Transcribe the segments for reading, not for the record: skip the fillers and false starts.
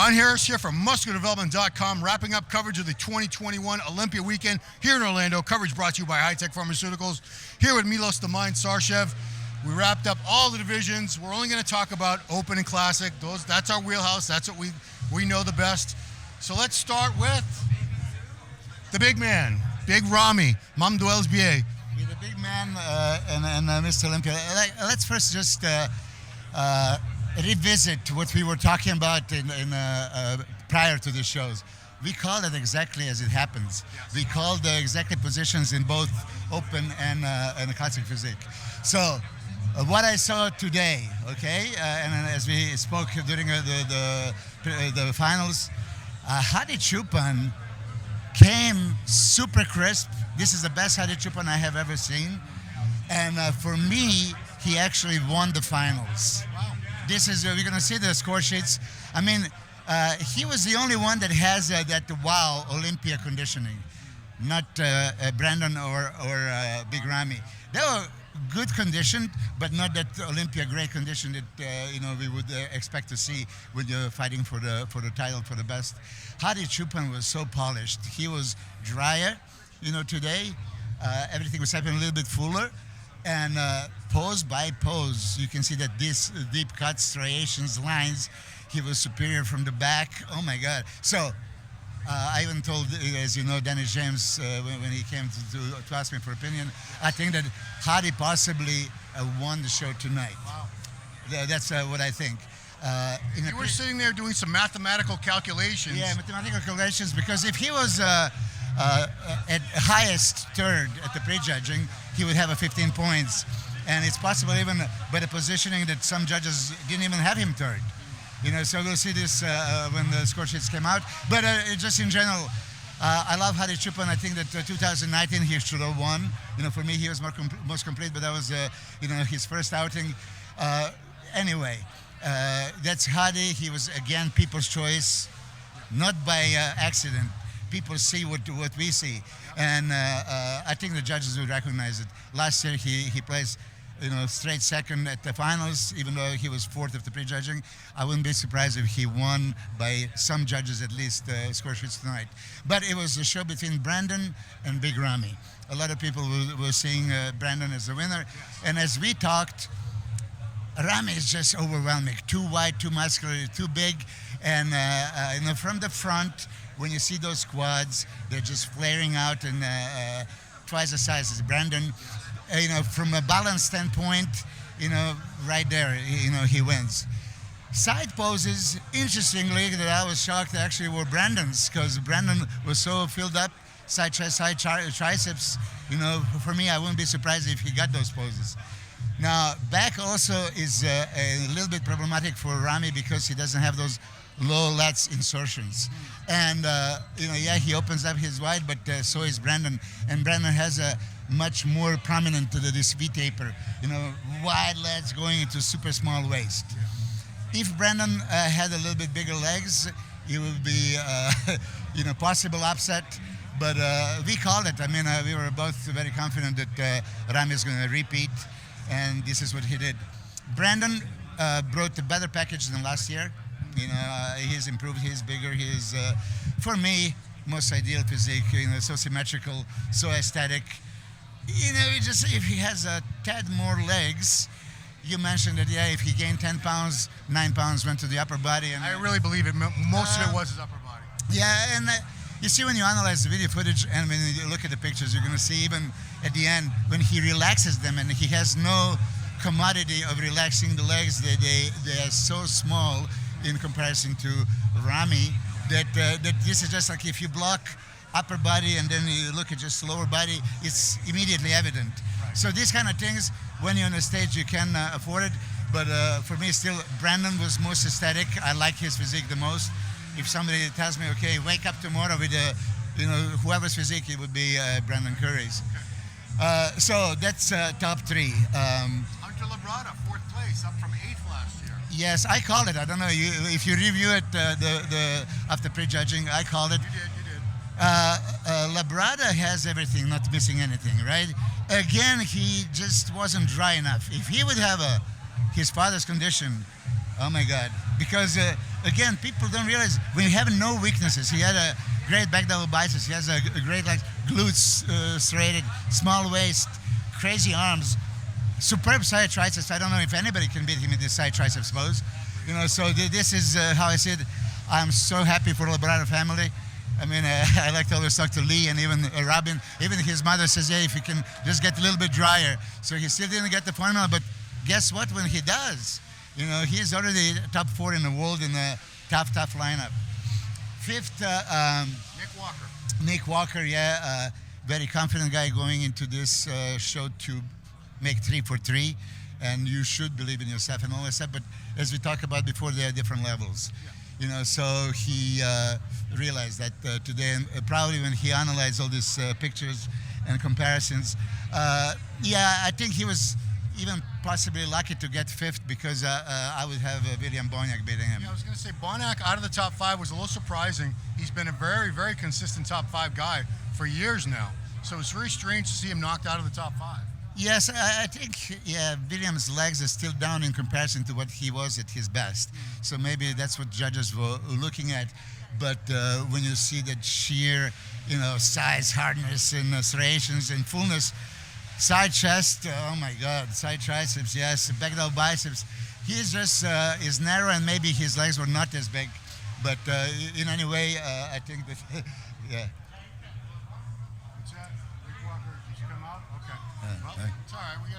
Ron Harris here from MuscularDevelopment.com, wrapping up coverage of the 2021 Olympia weekend here in Orlando. Coverage brought to you by High-Tech Pharmaceuticals. Here with Milos, the Mind, Sarcev. We wrapped up all the divisions. We're only going to talk about Open and Classic. That's our wheelhouse. That's what we know the best. So let's start with the big man, Big Ramy, Mam Duels BA. The big man and Mr. Olympia. Let's first just revisit what we were talking about in prior to the shows. We call it exactly as it happens. Yes. We call the exactly positions in both Open and Classic Physique. So what I saw today, okay, and as we spoke during the finals, Hadi Choopan came super crisp. This is the best Hadi Choopan I have ever seen. And for me, he actually won the finals. Wow. This is, we're going to see the score sheets. I mean, he was the only one that has that wow Olympia conditioning, not Brandon or Big Ramy. They were good conditioned, but not that Olympia great condition that we would expect to see when you're fighting for the title for the best. Hadi Choopan was so polished. He was drier, today. Everything was happening a little bit fuller. And pose by pose, you can see that these deep cuts, striations, lines, he was superior from the back. Oh my God. So I even told, as you know, Dennis James, when he came to ask me for opinion, I think that Hadi possibly won the show tonight. Wow. That's what I think. You were sitting there doing some mathematical calculations. Yeah, mathematical calculations, because if he was at highest third at the prejudging, he would have a 15 points. And it's possible even by the positioning that some judges didn't even have him third. So we'll see this when the score sheets came out. But just in general, I love Hadi Choopan. I think that 2019 he should have won. For me, he was most complete, but that was, his first outing. Anyway, that's Hadi. He was, again, people's choice, not by accident. People see what we see. And I think the judges would recognize it. Last year, he placed, straight second at the finals, even though he was fourth of the prejudging. I wouldn't be surprised if he won by some judges at least score sheets tonight. But it was a show between Brandon and Big Ramy. A lot of people were seeing Brandon as the winner. And as we talked, Ramy is just overwhelming. Too wide, too muscular, too big. And from the front, when you see those quads, they're just flaring out and twice the size as Brandon. From a balance standpoint, right there, he wins. Side poses, interestingly, that I was shocked actually were Brandon's, because Brandon was so filled up, side chest, side triceps. For me, I wouldn't be surprised if he got those poses. Now, back also is a little bit problematic for Ramy because he doesn't have those low lats insertions. And, he opens up his wide, but so is Brandon. And Brandon has a much more prominent this V-taper, wide lats going into super small waist. If Brandon had a little bit bigger legs, it would be, possible upset. But we called it. I mean, we were both very confident that Ramy is going to repeat, and this is what he did. Brandon brought a better package than last year. He's improved, he's bigger, he's, for me, most ideal physique, so symmetrical, so aesthetic. If he has a tad more legs, you mentioned that, if he gained 10 pounds, 9 pounds went to the upper body. And I really believe it. Most of it was his upper body. Yeah, and you see when you analyze the video footage and when you look at the pictures, you're going to see even at the end, when he relaxes them and he has no commodity of relaxing the legs, they are so small in comparison to Ramy, that this is just like if you block upper body and then you look at just lower body, it's immediately evident. Right. So these kind of things, when you're on the stage, you can afford it. But for me, still, Brandon was most aesthetic. I like his physique the most. If somebody tells me, okay, wake up tomorrow with whoever's physique, it would be Brandon Curry's. Okay. So that's top three. Hunter Labrada, fourth place, up from 8th last year. Yes, I called it. I don't know if you review it after prejudging. I called it. You did. Labrada has everything, not missing anything, right? Again, he just wasn't dry enough. If he would have a his father's condition, oh my God. Because again, people don't realize when you have no weaknesses. He had a great back double biceps. He has a great like glutes serrated, small waist, crazy arms, superb side triceps. I don't know if anybody can beat him in this side triceps pose. So this is how I said. I'm so happy for the Labrada family. I mean, I like to always talk to Lee and even Robin. Even his mother says, "Hey, if you can just get a little bit drier." So he still didn't get the formula, but guess what? When he does, he's already top 4 in the world in the tough lineup. Fifth, Nick Walker, very confident guy going into this show to make 3 for 3, and you should believe in yourself and all that stuff. But as we talked about before, there are different levels. Yeah. So he realized that today, and probably when he analyzed all these pictures and comparisons, I think he was even possibly lucky to get 5th because I would have William Boniak beating him. Yeah, I was going to say Boniak out of the top 5 was a little surprising. He's been a very, very consistent top 5 guy for years now. So it's very strange to see him knocked out of the top 5. Yes, I think, William's legs are still down in comparison to what he was at his best. So maybe that's what judges were looking at. But when you see that sheer, size, hardness, and serrations and fullness, side chest, oh my God, side triceps, yes, back double biceps. He's just is narrow, and maybe his legs were not as big. But in any way, I think that, yeah. What's that? Nick Walker, did you come out? Okay. Well, it's all right. We'll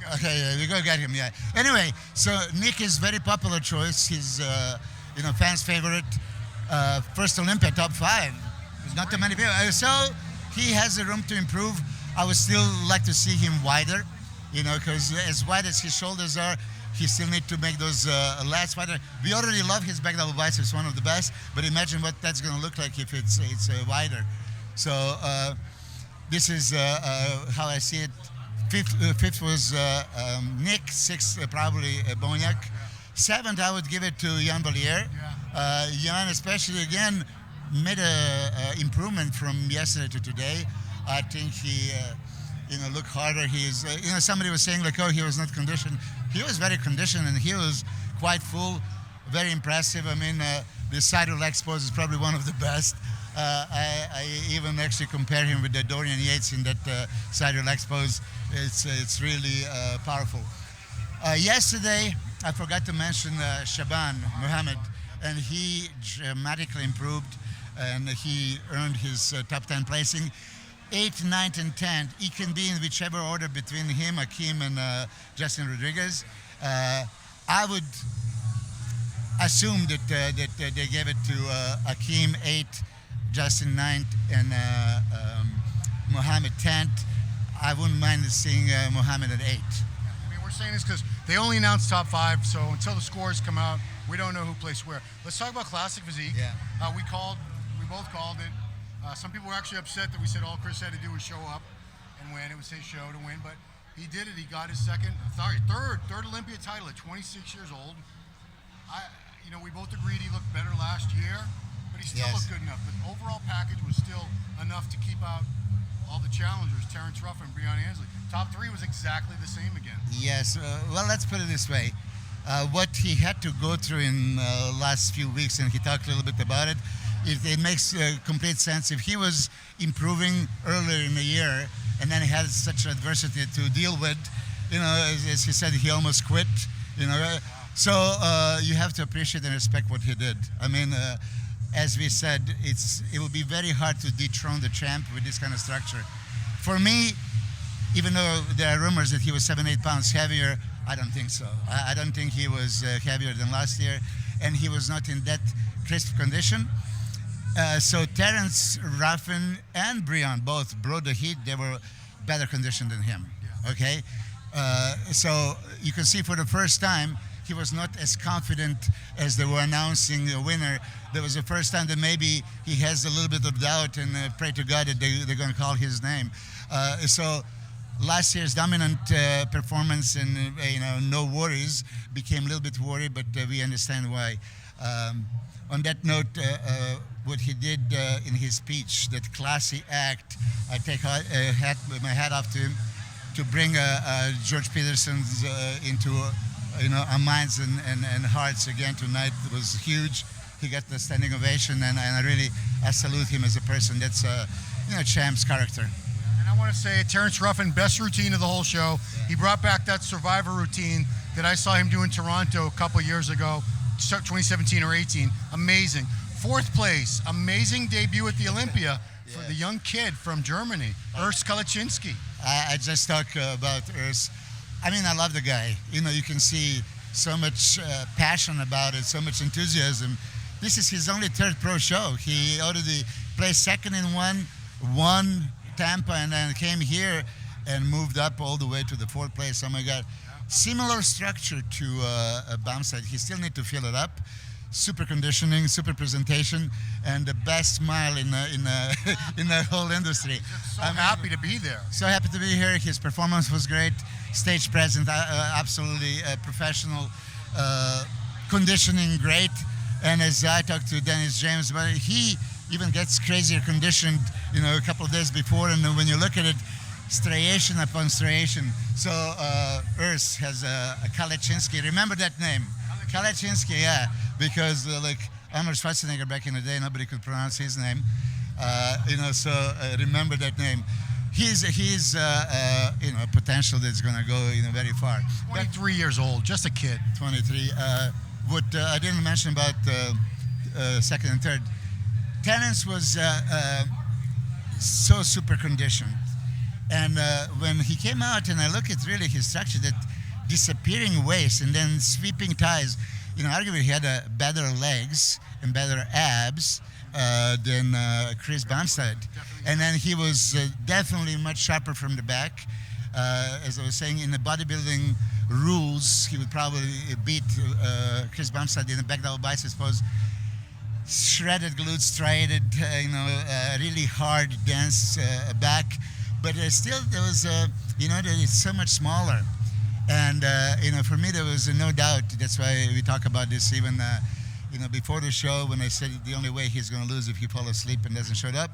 get him. Okay, we go get him, yeah. Anyway, so Nick is very popular choice. He's, fans' favorite. First Olympia top 5. There's not too many people. So he has a room to improve. I would still like to see him wider, because as wide as his shoulders are, he still need to make those lats wider. We already love his back double biceps, one of the best, but imagine what that's going to look like if it's wider. So this is how I see it. Fifth was Nick. 6th probably Boniak. 7th I would give it to Jan Valier. Jan especially again made a improvement from yesterday to today. I think he, looked harder. He's, somebody was saying like, oh, he was not conditioned. He was very conditioned, and he was quite full, very impressive. I mean, the side relax pose is probably one of the best. I even actually compare him with the Dorian Yates in that side relax pose. It's really powerful. Yesterday, I forgot to mention Shaban Mohammed, and he dramatically improved, and he earned his top 10 placing. 8th, 9th, and 10th. He can be in whichever order between him, Akeem, and Justin Rodriguez. I would assume that they gave it to Akeem 8th, Justin 9th, and Mohammed 10th. I wouldn't mind seeing Mohammed at 8th. I mean, we're saying this because they only announced top 5, so until the scores come out, we don't know who placed where. Let's talk about Classic Physique. Yeah. We both called it. Some people were actually upset that we said all Chris had to do was show up and win. It was his show to win, but he did it. He got his third Olympia title at 26 years old. We both agreed he looked better last year, but he still looked good enough. But overall package was still enough to keep out all the challengers, Terrence Ruff and Breon Ansley. Top 3 was exactly the same again. Yes. Well, let's put it this way. What he had to go through in the last few weeks, and he talked a little bit about it, it makes complete sense. If he was improving earlier in the year and then he had such adversity to deal with, as he said, he almost quit, So you have to appreciate and respect what he did. I mean, as we said, it would be very hard to dethrone the champ with this kind of structure. For me, even though there are rumors that he was 7-8 pounds heavier, I don't think so. I don't think he was heavier than last year, and he was not in that crisp condition. So Terrence Ruffin and Breon both brought the heat. They were better conditioned than him. Yeah. Okay, so you can see for the first time he was not as confident as they were announcing a winner. There was the first time that maybe he has a little bit of doubt, and pray to God that they're going to call his name. So last year's dominant performance and no worries became a little bit worried, but we understand why. On that note, what he did in his speech, that classy act, I take my hat off to him, to bring George Peterson's into our minds and hearts again tonight was huge. He got the standing ovation, and I salute him as a person. That's champ's character. And I want to say, Terrence Ruffin, best routine of the whole show. Yeah. He brought back that Survivor routine that I saw him do in Toronto a couple years ago, 2017 or 18. Amazing. 4th place, amazing debut at the Olympia for the young kid from Germany, Urs Kalaczynski. I just talk about Urs. I mean, I love the guy. You can see so much passion about it, so much enthusiasm. This is his only 3rd pro show. He already placed 2nd in won Tampa, and then came here and moved up all the way to the 4th place. Oh my God. Similar structure to a Bumstead. He still need to fill it up. Super conditioning, super presentation, and the best smile in the whole industry. I'm happy to be there. So happy to be here. His performance was great. Stage present, absolutely professional. Conditioning, great. And as I talked to Dennis James, but he even gets crazier conditioned, a couple of days before. And when you look at it, striation upon striation. So Urs has a Kalaczynski. Remember that name? Kalaczynski, yeah. Because like Arnold Schwarzenegger back in the day, nobody could pronounce his name. So remember that name. He's a potential that's going to go very far. 23 years old, just a kid. 23. What I didn't mention about 2nd and 3rd, Terrence was so super conditioned. And when he came out and I look at really his structure, that disappearing waist and then sweeping thighs, arguably he had better legs and better abs than Chris Bumstead. And then he was definitely much sharper from the back. As I was saying, in the bodybuilding rules, he would probably beat Chris Bumstead in the back double biceps pose. Shredded glutes, striated, really hard, dense back. But still, there was, that it's so much smaller. And, for me, there was no doubt. That's why we talk about this even, before the show when I said the only way he's going to lose if he falls asleep and doesn't show up.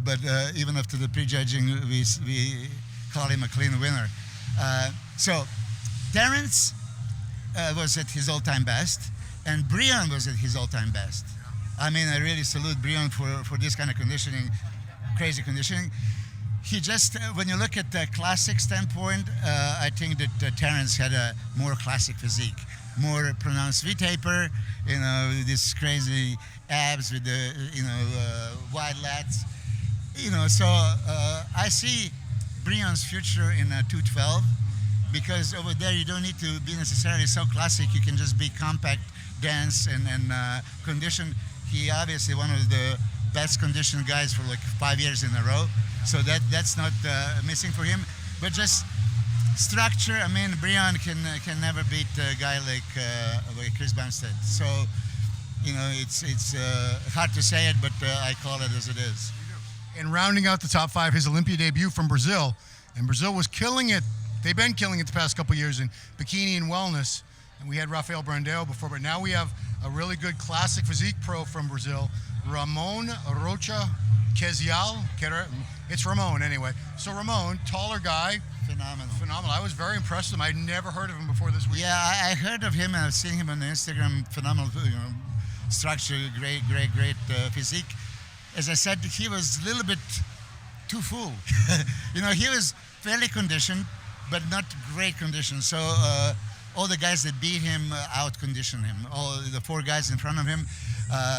But even after the prejudging, we call him a clean winner. So Terrence was at his all-time best, and Brian was at his all-time best. I mean, I really salute Brian for this kind of conditioning, crazy conditioning. He just, when you look at the classic standpoint, I think that Terrence had a more classic physique, more pronounced V-taper, this crazy abs with the, wide lats. So I see Brian's future in 212 because over there you don't need to be necessarily so classic. You can just be compact, dense, and conditioned. He obviously one of the best conditioned guys for like 5 years in a row. So that's not missing for him. But just structure, I mean, Brian can never beat a guy like Chris Bumstead. So, it's hard to say it, but I call it as it is. And rounding out the top 5, his Olympia debut from Brazil. And Brazil was killing it. They've been killing it the past couple of years in bikini and wellness. And we had Rafael Brandão before, but now we have a really good classic physique pro from Brazil, Ramon Rocha Kezial. It's Ramon anyway. So Ramon, taller guy. Phenomenal. I was very impressed with him. I'd never heard of him before this week. Yeah, I heard of him and I've seen him on Instagram. Phenomenal, structure, great physique. As I said, he was a little bit too full. He was fairly conditioned, but not great conditioned. So all the guys that beat him out-conditioned him. All the 4 guys in front of him,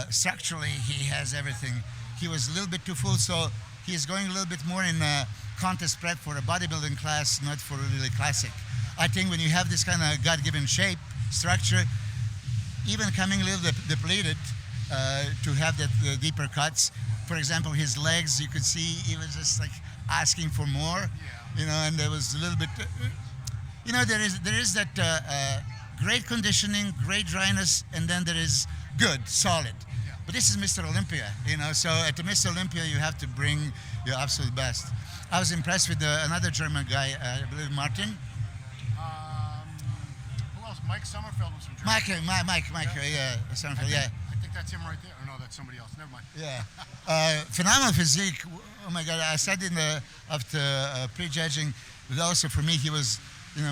structurally, he has everything. He was a little bit too full, so he's going a little bit more in contest prep for a bodybuilding class, not for a really classic. I think when you have this kind of God-given shape, structure, even coming a little depleted, to have that deeper cuts. For example, his legs, you could see he was just like asking for more, and there was a little bit, there is that great conditioning, great dryness, and then there is good, solid. But this is Mr. Olympia, so at the Mr. Olympia, you have to bring your absolute best. I was impressed with another German guy, I believe Martin. Who else? Mike Sommerfeld was from Germany. Mike, Sommerfeld, yeah. I think that's him right there. Or no, that's somebody else. Never mind. Yeah. Phenomenal physique. Oh my God, I said after prejudging, but also for me, he was,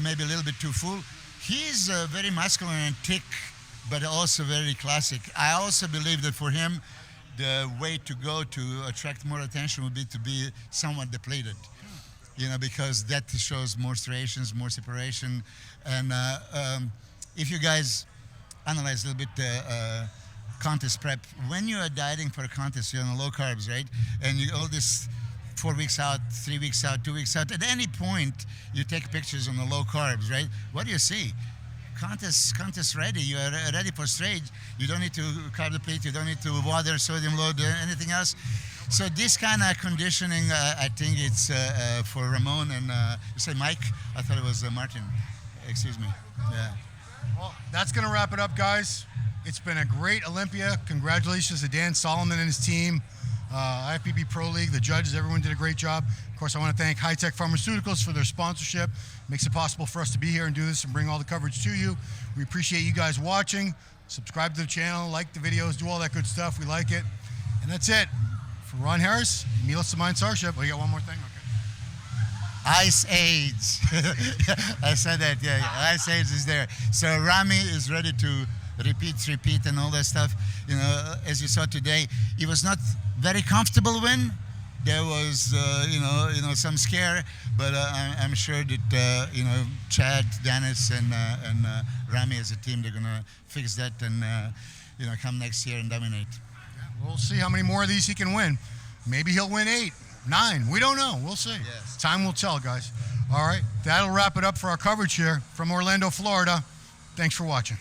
maybe a little bit too full. He's very muscular and thick, but also very classic. I also believe that for him, the way to go to attract more attention would be to be somewhat depleted. Because that shows more striations, more separation. And if you guys analyze a little bit the contest prep, when you are dieting for a contest, you're on low carbs, right? And you all this 4 weeks out, 3 weeks out, 2 weeks out. At any point, you take pictures on the low carbs, right? What do you see? Contest ready. You are ready for stage. You don't need to carb deplete. You don't need to water, sodium load, anything else. So this kind of conditioning, I think it's for Ramon and you say Mike? I thought it was Martin. Excuse me. Yeah. Well, that's going to wrap it up, guys. It's been a great Olympia. Congratulations to Dan Solomon and his team, Ifbb Pro League, the judges. Everyone did a great job. Of course, I want to thank High Tech Pharmaceuticals for their sponsorship. Makes it possible for us to be here and do this and bring all the coverage to you. We appreciate you guys watching. Subscribe to the channel, like the videos, do all that good stuff. We like it. And that's it. For Ron Harris, Milos the Mind Sarcev. Oh, you got one more thing? Okay. Ice AIDS. I said that, yeah. Ice AIDS is there. So Rami is ready to repeat and all that stuff. As you saw today, he was not very comfortable win. There was, some scare, but I'm sure that, Chad, Dennis, and Rami as a team, they're going to fix that and, come next year and dominate. We'll see how many more of these he can win. Maybe he'll win 8, 9. We don't know. We'll see. Yes. Time will tell, guys. All right. That'll wrap it up for our coverage here from Orlando, Florida. Thanks for watching.